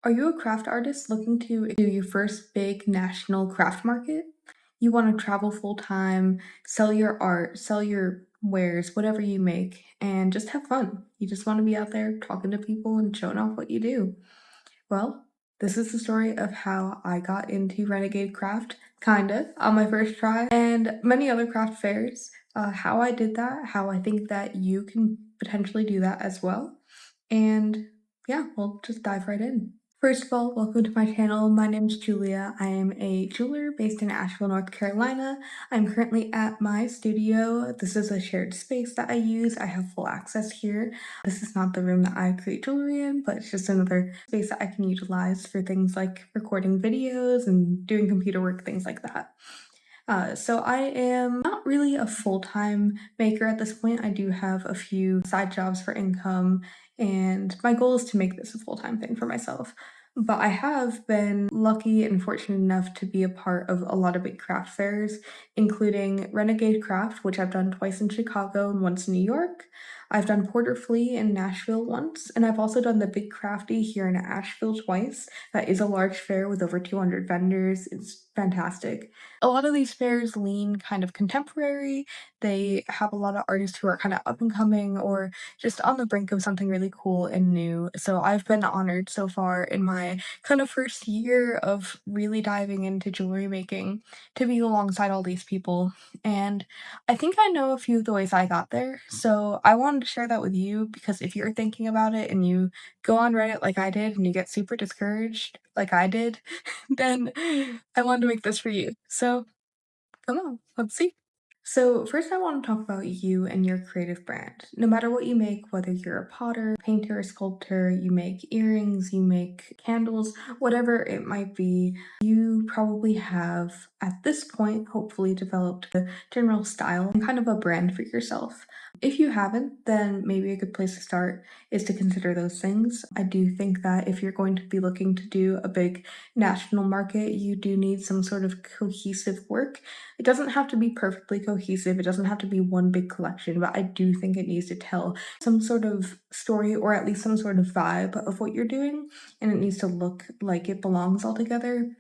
Are you a craft artist looking to do your first big national craft market? You want to travel full time, sell your art, sell your wares, whatever you make, and just have fun. You just want to be out there talking to people and showing off what you do. Well, this is the story of how I got into Renegade Craft, kinda, on my first try, and many other craft fairs. How I did that, how I think that you can potentially do that as well. And yeah, we'll just dive right in. First of all, welcome to my channel. My name is Julia. I am a jeweler based in Asheville, North Carolina. I'm currently at my studio. This is a shared space that I use. I have full access here. This is not the room that I create jewelry in, but it's just another space that I can utilize for things like recording videos and doing computer work, things like that. So I am not really a full-time maker at this point. I do have a few side jobs for income, and my goal is to make this a full-time thing for myself. But I have been lucky and fortunate enough to be a part of a lot of big craft fairs, including Renegade Craft, which I've done twice in Chicago and once in New York. I've done Porter Flea in Nashville once, and I've also done the Big Crafty here in Asheville twice. That is a large fair with over 200 vendors. It's fantastic. A lot of these fairs lean kind of contemporary. They have a lot of artists who are kind of up and coming or just on the brink of something really cool and new. So I've been honored so far in my kind of first year of really diving into jewelry making to be alongside all these people. And I think I know a few of the ways I got there. So I wanted to share that with you because if you're thinking about it and you go on Reddit like I did and you get super discouraged like I did, then I wanted to make this for you. So come on, let's see. So, first, I want to talk about you and your creative brand. No matter what you make, whether you're a potter, painter, sculptor, you make earrings, you make candles, whatever it might be, you probably have, at this point, hopefully developed a general style and kind of a brand for yourself. If you haven't, then maybe a good place to start is to consider those things. I do think that if you're going to be looking to do a big national market, you do need some sort of cohesive work. It doesn't have to be perfectly cohesive, it doesn't have to be one big collection, but I do think it needs to tell some sort of story or at least some sort of vibe of what you're doing, and it needs to look like it belongs all together.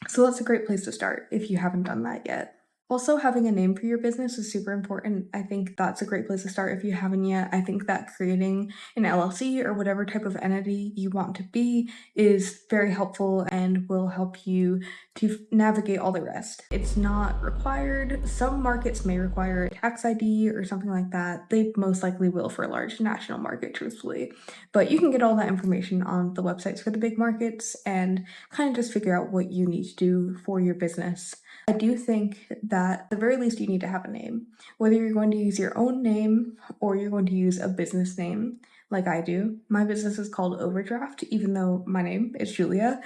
So that's a great place to start if you haven't done that yet. Also, having a name for your business is super important. I think that's a great place to start if you haven't yet. I think that creating an LLC or whatever type of entity you want to be is very helpful and will help you to navigate all the rest. It's not required. Some markets may require a tax ID or something like that. They most likely will for a large national market, truthfully. But you can get all that information on the websites for the big markets and kind of just figure out what you need to do for your business. I do think that at the very least you need to have a name. Whether you're going to use your own name or you're going to use a business name, like I do. My business is called Overdraft, even though my name is Julia.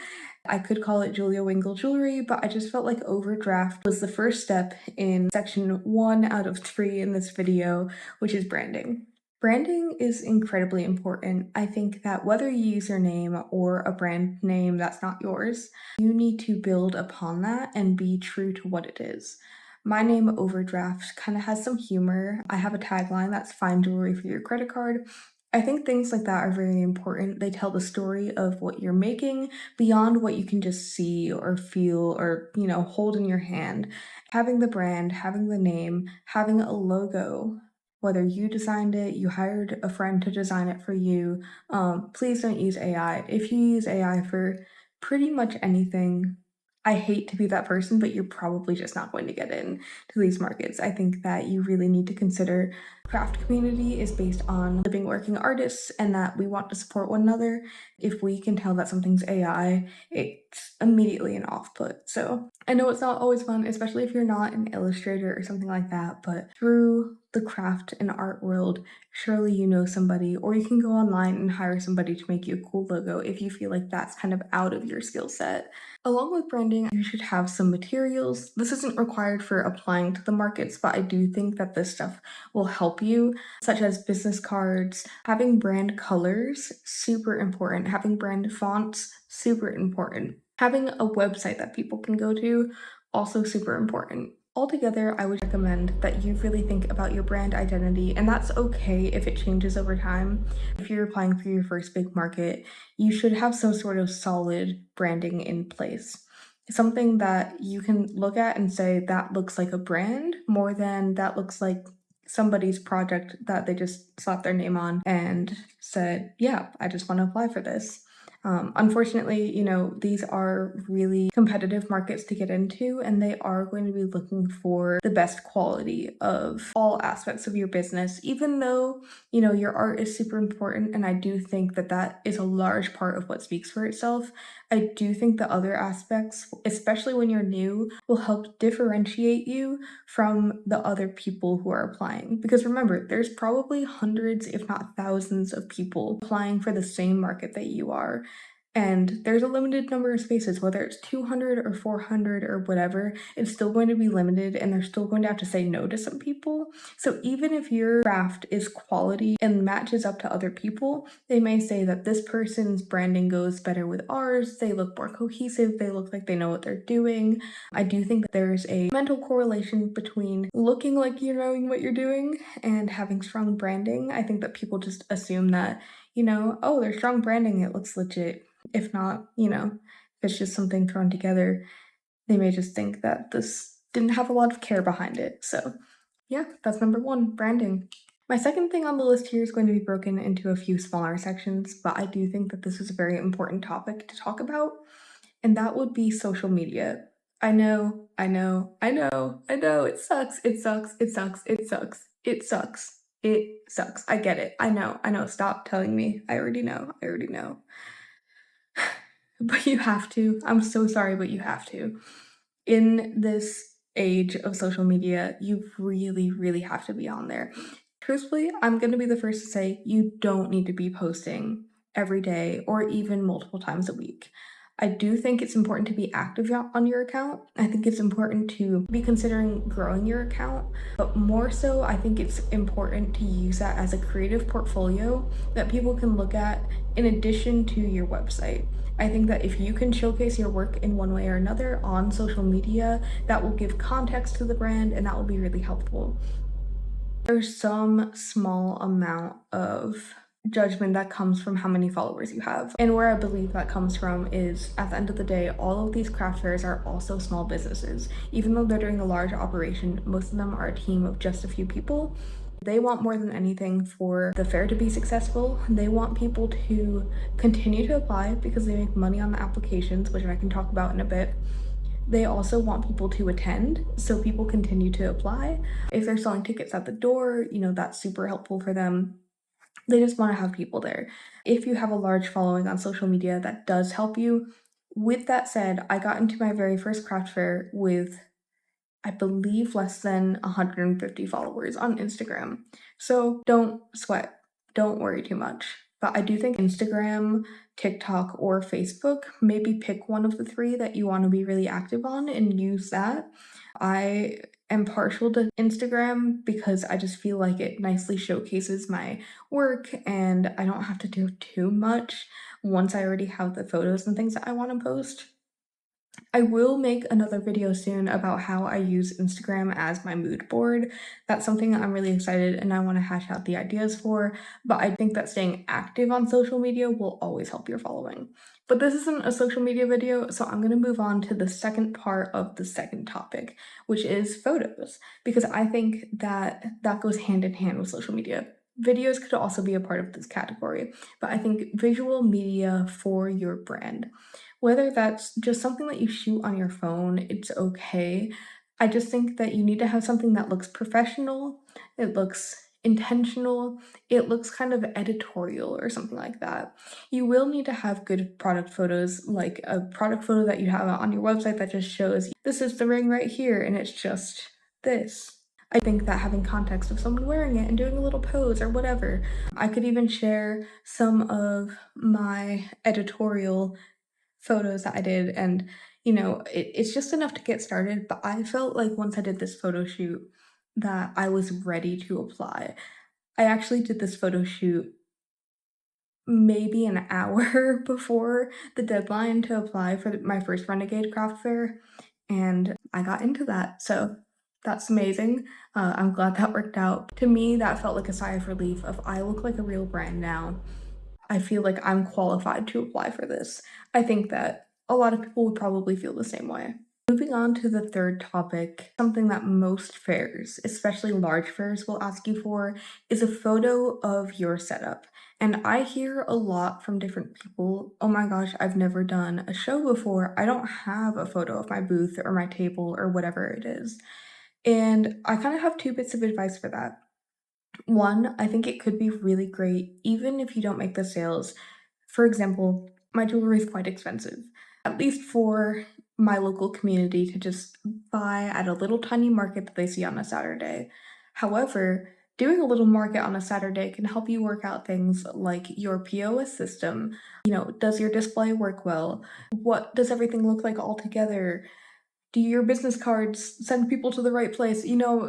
I could call it Julia Wingle Jewelry, but I just felt like Overdraft was the first step in section 1 out of 3 in this video, which is branding. Branding is incredibly important. I think that whether you use your name or a brand name that's not yours, you need to build upon that and be true to what it is. My name, Overdraft, kind of has some humor. I have a tagline that's find jewelry for your credit card. I think things like that are very important. They tell the story of what you're making beyond what you can just see or feel or, hold in your hand. Having the brand, having the name, having a logo, whether you designed it, you hired a friend to design it for you, please don't use AI. If you use AI for pretty much anything, I hate to be that person, but you're probably just not going to get in to these markets. I think that you really need to consider craft community is based on living working artists and that we want to support one another. If we can tell that something's AI, it's immediately an off put. So I know it's not always fun, especially if you're not an illustrator or something like that, but through the craft and art world, surely you know somebody, or you can go online and hire somebody to make you a cool logo if you feel like that's kind of out of your skill set. Along with branding, you should have some materials. This isn't required for applying to the markets, but I do think that this stuff will help you, such as business cards. Having brand colors, super important. Having brand fonts, super important. Having a website that people can go to, also super important. Altogether, I would recommend that you really think about your brand identity, and that's okay if it changes over time. If you're applying for your first big market, you should have some sort of solid branding in place. Something that you can look at and say, that looks like a brand more than that looks like somebody's project that they just slapped their name on and said, yeah, I just want to apply for this. Unfortunately, these are really competitive markets to get into, and they are going to be looking for the best quality of all aspects of your business, even though, your art is super important. And I do think that that is a large part of what speaks for itself. I do think the other aspects, especially when you're new, will help differentiate you from the other people who are applying. Because remember, there's probably hundreds, if not thousands, of people applying for the same market that you are. And there's a limited number of spaces, whether it's 200 or 400 or whatever, it's still going to be limited and they're still going to have to say no to some people. So even if your craft is quality and matches up to other people, they may say that this person's branding goes better with ours, they look more cohesive, they look like they know what they're doing. I do think that there's a mental correlation between looking like you're knowing what you're doing and having strong branding. I think that people just assume that, oh, they're strong branding, it looks legit. If not, if it's just something thrown together, they may just think that this didn't have a lot of care behind it. So, yeah, that's number one, branding. My second thing on the list here is going to be broken into a few smaller sections, but I do think that this is a very important topic to talk about, and that would be social media. I know, it sucks, it sucks, it sucks, it sucks, it sucks, it sucks. I get it. I know, stop telling me. I already know, I already know. But you have to. I'm so sorry, but you have to. In this age of social media, you really, really have to be on there. Truthfully, I'm gonna be the first to say you don't need to be posting every day or even multiple times a week. I do think it's important to be active on your account. I think it's important to be considering growing your account, but more so, I think it's important to use that as a creative portfolio that people can look at in addition to your website. I think that if you can showcase your work in one way or another on social media, that will give context to the brand and that will be really helpful. There's some small amount of judgment that comes from how many followers you have. And where I believe that comes from is, at the end of the day, all of these craft fairs are also small businesses. Even though they're doing a large operation, most of them are a team of just a few people. They want more than anything for the fair to be successful. They want people to continue to apply because they make money on the applications, which I can talk about in a bit. They also want people to attend, so people continue to apply. If they're selling tickets at the door, that's super helpful for them. They just want to have people there. If you have a large following on social media, that does help you. With that said, I got into my very first craft fair with, I believe, less than 150 followers on Instagram. So don't sweat. Don't worry too much. But I do think Instagram, TikTok, or Facebook, maybe pick one of the three that you want to be really active on and use that. I am partial to Instagram because I just feel like it nicely showcases my work and I don't have to do too much once I already have the photos and things that I want to post. I will make another video soon about how I use Instagram as my mood board. That's something that I'm really excited and I want to hash out the ideas for, but I think that staying active on social media will always help your following. But this isn't a social media video, so I'm going to move on to the second part of the second topic, which is photos, because I think that that goes hand in hand with social media. Videos could also be a part of this category, but I think visual media for your brand. Whether that's just something that you shoot on your phone, it's okay. I just think that you need to have something that looks professional, it looks intentional, it looks kind of editorial or something like that. You will need to have good product photos, like a product photo that you have on your website that just shows this is the ring right here and it's just this. I think that having context of someone wearing it and doing a little pose or whatever. I could even share some of my editorial photos that I did, and it's just enough to get started. But I felt like once I did this photo shoot that I was ready to apply. I actually did this photo shoot maybe an hour before the deadline to apply for my first Renegade Craft Fair, and I got into that. So That's amazing. I'm glad that worked out. To me, that felt like a sigh of relief of I look like a real brand now. I feel like I'm qualified to apply for this. I think that a lot of people would probably feel the same way. Moving on to the third topic, something that most fairs, especially large fairs, will ask you for is a photo of your setup. And I hear a lot from different people, oh my gosh, I've never done a show before. I don't have a photo of my booth or my table or whatever it is. And I kind of have two bits of advice for that. One, I think it could be really great even if you don't make the sales. For example, my jewelry is quite expensive, at least for my local community to just buy at a little tiny market that they see on a Saturday. However, doing a little market on a Saturday can help you work out things like your POS system. Does your display work well? What does everything look like all together? Do your business cards send people to the right place?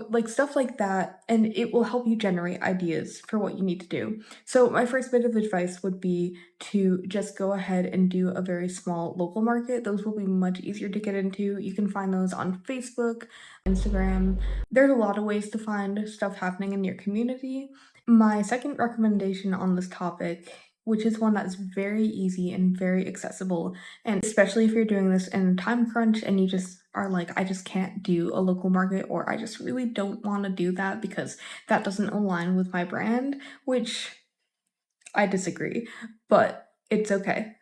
Like stuff like that, and it will help you generate ideas for what you need to do. So, my first bit of advice would be to just go ahead and do a very small local market. Those will be much easier to get into. You can find those on Facebook, Instagram. There's a lot of ways to find stuff happening in your community. My second recommendation on this topic, which is one that's very easy and very accessible, and especially if you're doing this in a time crunch and you just are like, I just can't do a local market, or I just really don't want to do that because that doesn't align with my brand, which I disagree, but it's okay.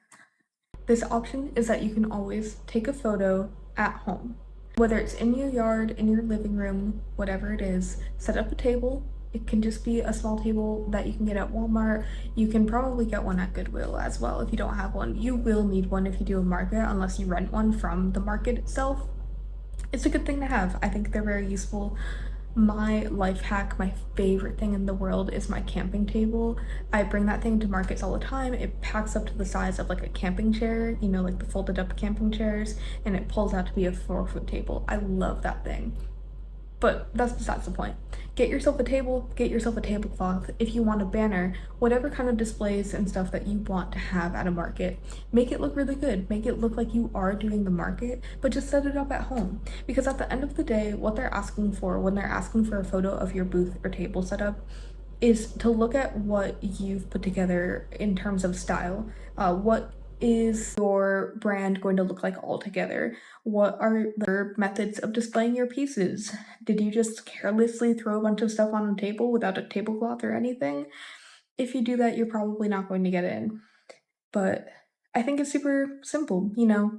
This option is that you can always take a photo at home. Whether it's in your yard, in your living room, whatever it is, set up a table. It can just be a small table that you can get at Walmart. You can probably get one at Goodwill as well if you don't have one. You will need one if you do a market, unless you rent one from the market itself. It's a good thing to have. I think they're very useful. My life hack, my favorite thing in the world is my camping table. I bring that thing to markets all the time. It packs up to the size of like a camping chair, like the folded up camping chairs, and it pulls out to be a 4-foot table. I love that thing. But that's besides the point. Get yourself a table, get yourself a tablecloth. If you want a banner, whatever kind of displays and stuff that you want to have at a market, make it look really good. Make it look like you are doing the market, but just set it up at home. Because at the end of the day, what they're asking for when they're asking for a photo of your booth or table setup is to look at what you've put together in terms of style. What is your brand going to look like altogether? What are the methods of displaying your pieces? Did you just carelessly throw a bunch of stuff on a table without a tablecloth or anything? If you do that, you're probably not going to get in. But I think it's super simple,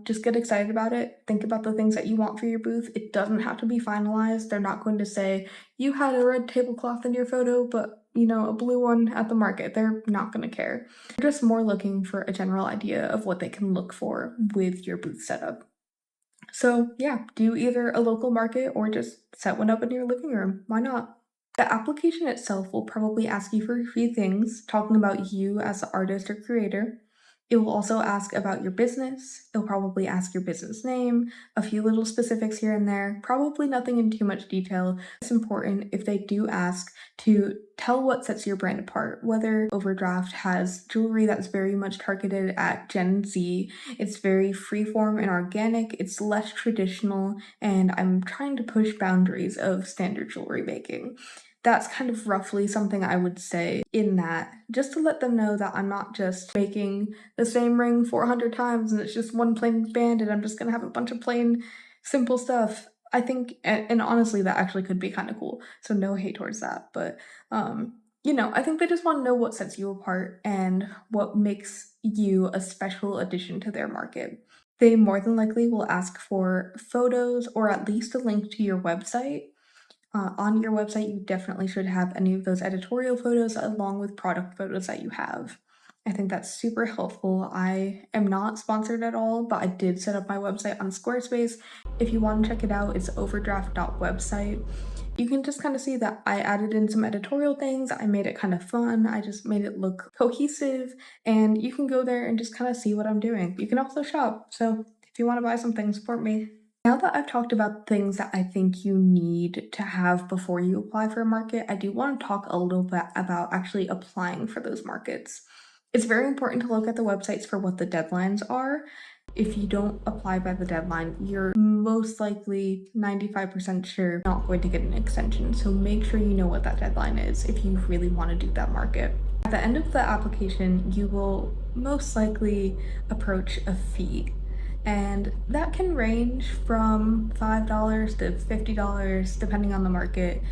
just get excited about it. Think about the things that you want for your booth. It doesn't have to be finalized. They're not going to say, you had a red tablecloth in your photo, but, a blue one at the market. They're not going to care. They're just more looking for a general idea of what they can look for with your booth setup. So, yeah, do either a local market or just set one up in your living room. Why not? The application itself will probably ask you for a few things, talking about you as the artist or creator. It will also ask about your business. It'll probably ask your business name, a few little specifics here and there, probably nothing in too much detail. It's important if they do ask to tell what sets your brand apart, whether Overdraft has jewelry that's very much targeted at Gen Z. It's very freeform and organic, it's less traditional, and I'm trying to push boundaries of standard jewelry making. That's kind of roughly something I would say in that, just to let them know that I'm not just making the same ring 400 times and it's just one plain band and I'm just gonna have a bunch of plain, simple stuff. I think, and honestly, that actually could be kind of cool. So no hate towards that, but I think they just want to know what sets you apart and what makes you a special addition to their market. They more than likely will ask for photos or at least a link to your website. On your website, you definitely should have any of those editorial photos along with product photos that you have. I think that's super helpful. I am not sponsored at all, but I did set up my website on Squarespace. If you want to check it out, it's overdraft.website. You can just kind of see that I added in some editorial things. I made it kind of fun. I just made it look cohesive, and you can go there and just kind of see what I'm doing. You can also shop. So if you want to buy something, support me. Now that I've talked about things that I think you need to have before you apply for a market, I do want to talk a little bit about actually applying for those markets. It's very important to look at the websites for what the deadlines are. If you don't apply by the deadline, you're most likely 95% sure not going to get an extension. So make sure you know what that deadline is if you really want to do that market. At the end of the application, you will most likely approach a fee. And that can range from $5 to $50 depending on the market.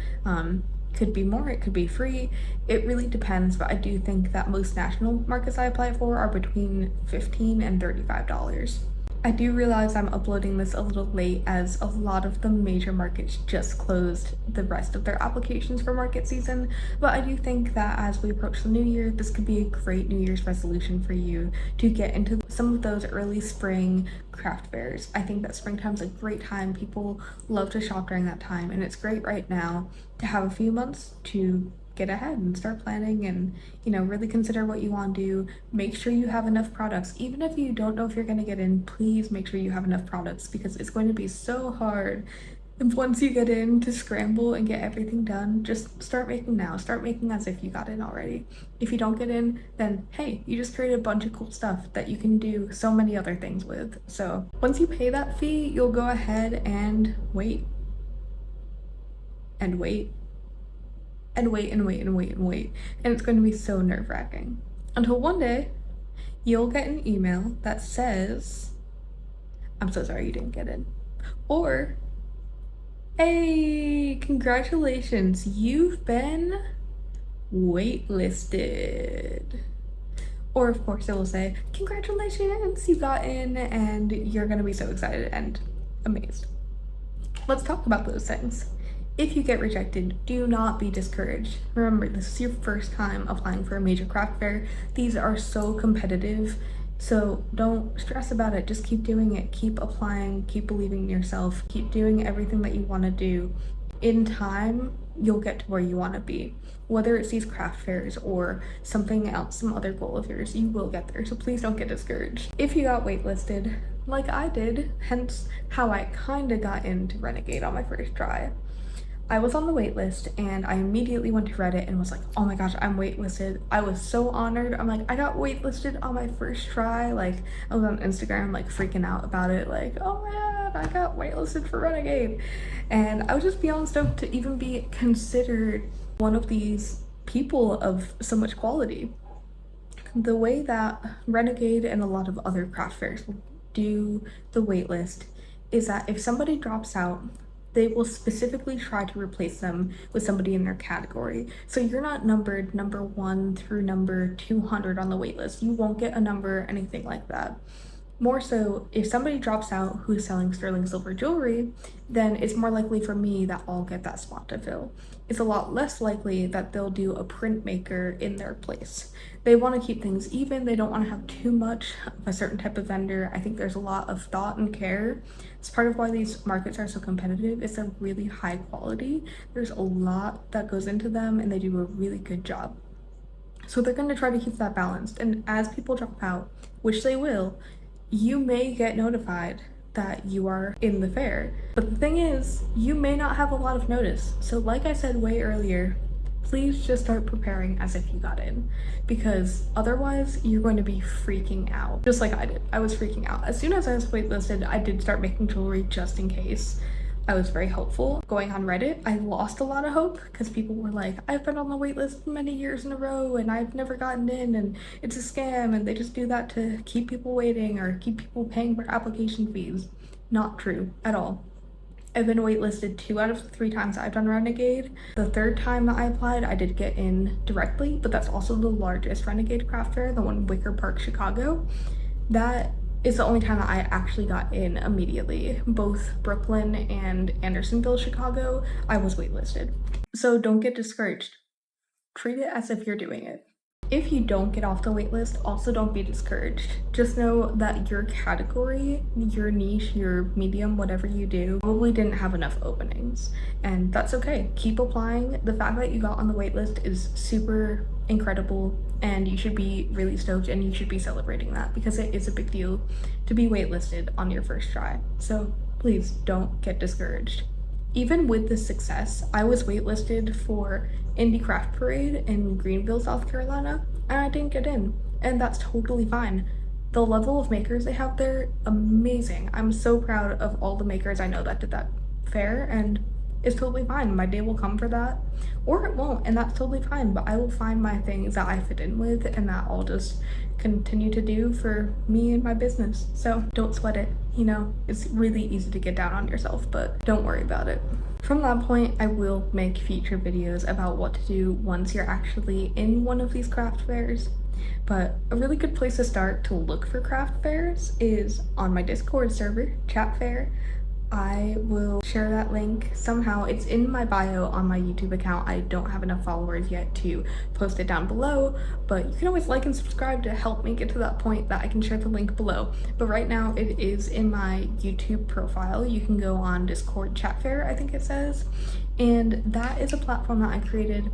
Could be more, it could be free. It really depends, but I do think that most national markets I apply for are between $15 and $35. I do realize I'm uploading this a little late as a lot of the major markets just closed the rest of their applications for market season, but I do think that as we approach the new year, this could be a great New Year's resolution for you to get into some of those early spring craft fairs. I think that springtime's a great time. People love to shop during that time, and it's great right now to have a few months to get ahead and start planning and really consider what you want to do. Make sure you have enough products. Even if you don't know if you're going to get in, please make sure you have enough products, because it's going to be so hard once you get in to scramble and get everything done. Just start making now. Start making as if you got in already. If you don't get in, then hey, you just created a bunch of cool stuff that you can do so many other things with. So once you pay that fee, you'll go ahead and wait and wait and wait and wait and wait and wait. And it's going to be so nerve-wracking until one day you'll get an email that says, "I'm so sorry you didn't get in," or, "Hey, congratulations, you've been waitlisted." Or of course it will say, "Congratulations, you got in," and you're gonna be so excited and amazed. Let's talk about those things. If you get rejected, do not be discouraged. Remember, this is your first time applying for a major craft fair. These are so competitive, so don't stress about it. Just keep doing it. Keep applying, keep believing in yourself, keep doing everything that you want to do. In time, you'll get to where you want to be. Whether it's these craft fairs or something else, some other goal of yours, you will get there. So please don't get discouraged. If you got waitlisted, like I did, hence how I kind of got into Renegade on my first try, I was on the wait list and I immediately went to Reddit and was like, "Oh my gosh, I'm waitlisted." I was so honored. I'm like, I got waitlisted on my first try. Like, I was on Instagram like freaking out about it, like, "Oh man, I got waitlisted for Renegade." And I was just beyond stoked to even be considered one of these people of so much quality. The way that Renegade and a lot of other craft fairs do the waitlist is that if somebody drops out, they will specifically try to replace them with somebody in their category. So you're not numbered number 1 through number 200 on the waitlist. You won't get a number, anything like that. More so, if somebody drops out who's selling sterling silver jewelry, then it's more likely for me that I'll get that spot to fill. It's a lot less likely that they'll do a printmaker in their place. They want to keep things even. They don't want to have too much of a certain type of vendor. I think there's a lot of thought and care. It's part of why these markets are so competitive. It's a really high quality. There's a lot that goes into them and they do a really good job. So they're going to try to keep that balanced. And as people drop out, which they will, you may get notified that you are in the fair. But the thing is, you may not have a lot of notice. So like I said way earlier, please just start preparing as if you got in, because otherwise you're going to be freaking out. Just like I did. I was freaking out. As soon as I was waitlisted, I did start making jewelry just in case. I was very hopeful. Going on Reddit, I lost a lot of hope because people were like, "I've been on the waitlist many years in a row and I've never gotten in, and it's a scam and they just do that to keep people waiting or keep people paying for application fees." Not true at all. I've been waitlisted 2 out of the 3 times I've done Renegade. The 3rd time that I applied, I did get in directly, but that's also the largest Renegade craft fair, the one in Wicker Park, Chicago. That is the only time that I actually got in immediately. Both Brooklyn and Andersonville, Chicago, I was waitlisted. So don't get discouraged. Treat it as if you're doing it. If you don't get off the waitlist, also don't be discouraged. Just know that your category, your niche, your medium, whatever you do, probably didn't have enough openings. And that's okay. Keep applying. The fact that you got on the waitlist is super incredible, and you should be really stoked and you should be celebrating that, because it is a big deal to be waitlisted on your first try. So please don't get discouraged. Even with this success, I was waitlisted for Indie Craft Parade in Greenville, South Carolina, and I didn't get in. and that's totally fine. The level of makers they have there, amazing. I'm so proud of all the makers I know that did that fair, and it's totally fine. My day will come for that, or it won't, and that's totally fine. But I will find my things that I fit in with and that I'll just continue to do for me and my business. So don't sweat it. You know, it's really easy to get down on yourself, but don't worry about it. From that point, I will make future videos about what to do once you're actually in one of these craft fairs. But a really good place to start to look for craft fairs is on my Discord server, Chat Fair. I will share that link somehow. It's in my bio on my YouTube account. I don't have enough followers yet to post it down below, but you can always like and subscribe to help me get to that point that I can share the link below. But right now it is in my YouTube profile. You can go on Discord Chat Fair, I think it says, and that is a platform that I created.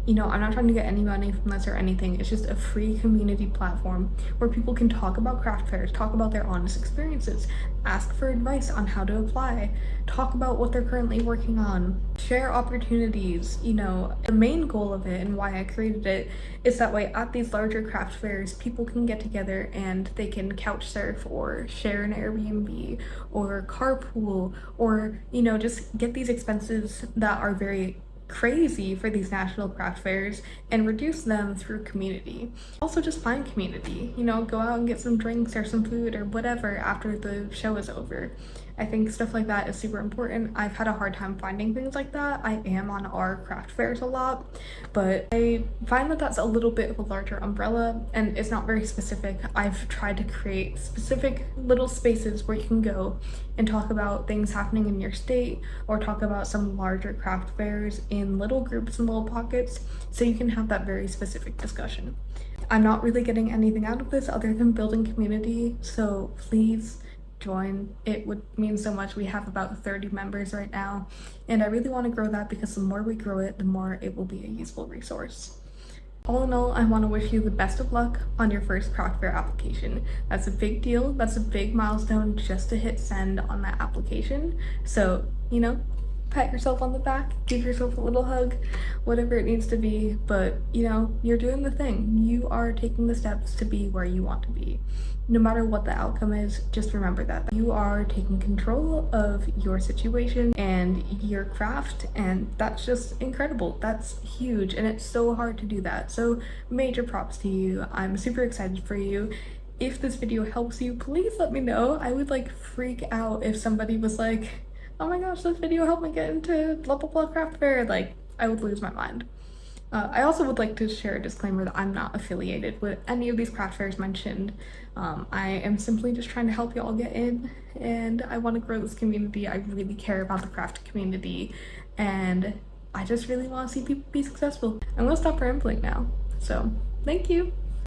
You know, I'm not trying to get any money from this or anything. It's just a free community platform where people can talk about craft fairs, talk about their honest experiences, ask for advice on how to apply, talk about what they're currently working on, share opportunities. You know, the main goal of it and why I created it is that way at these larger craft fairs, people can get together and they can couch surf or share an Airbnb or carpool or, you know, just get these expenses that are very crazy for these national craft fairs and reduce them through community. Also just find community, you know, go out and get some drinks or some food or whatever after the show is over. I think stuff like that is super important. I've had a hard time finding things like that. I am on our craft fairs a lot, but I find that that's a little bit of a larger umbrella and it's not very specific. I've tried to create specific little spaces where you can go and talk about things happening in your state or talk about some larger craft fairs in little groups and little pockets so you can have that very specific discussion. I'm not really getting anything out of this other than building community, so please join. It would mean so much. We have about 30 members right now, and I really want to grow that because the more we grow it, the more it will be a useful resource. All in all, I want to wish you the best of luck on your first craft fair application. That's a big deal. That's a big milestone just to hit send on that application. So, you know, pat yourself on the back, give yourself a little hug, whatever it needs to be, but you know, you're doing the thing. You are taking the steps to be where you want to be. No matter what the outcome is, just remember that you are taking control of your situation and your craft, and that's just incredible. That's huge, and it's so hard to do that. So major props to you. I'm super excited for you. If this video helps you, please let me know. I would like freak out if somebody was like, oh my gosh, this video helped me get into blah blah blah craft fair. Like, I would lose my mind. I also would like to share a disclaimer that I'm not affiliated with any of these craft fairs mentioned. I am simply just trying to help y'all get in, and I want to grow this community. I really care about the craft community, and I just really want to see people be successful. I'm gonna stop rambling now. So, thank you.